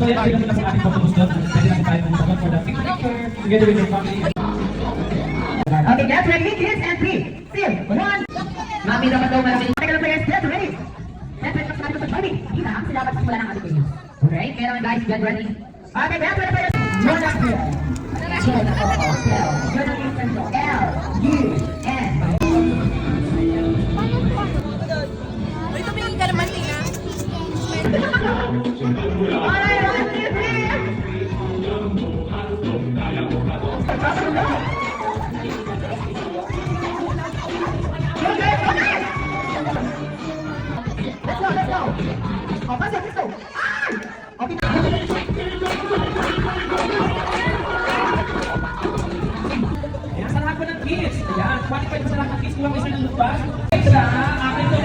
So, yan ang ating photos doon. Pwede natin tayo mag-sagot for the picture together with your family. Okay, get ready, kids, and three, two, one. Mami naman daw malaki. Teka lang players, get ready. Get ready, kapag sa Johnny. Kita ang sila magsimula ng ating video. Alright, kaya naman guys, get ready. Okay, get ready players. You're not here. You're not here. You're not here. L, U, N. Uy, tumingin ka naman, Tina. Alright, one, two, three. Okay, okay. Let's go, let's go. Oh, pasok, let's go. Ah! Okay. Ayan, sa lahat po ng kids. Ayan, qualified sa lahat ng kids. Kulang isa ng lupa. Sa akin to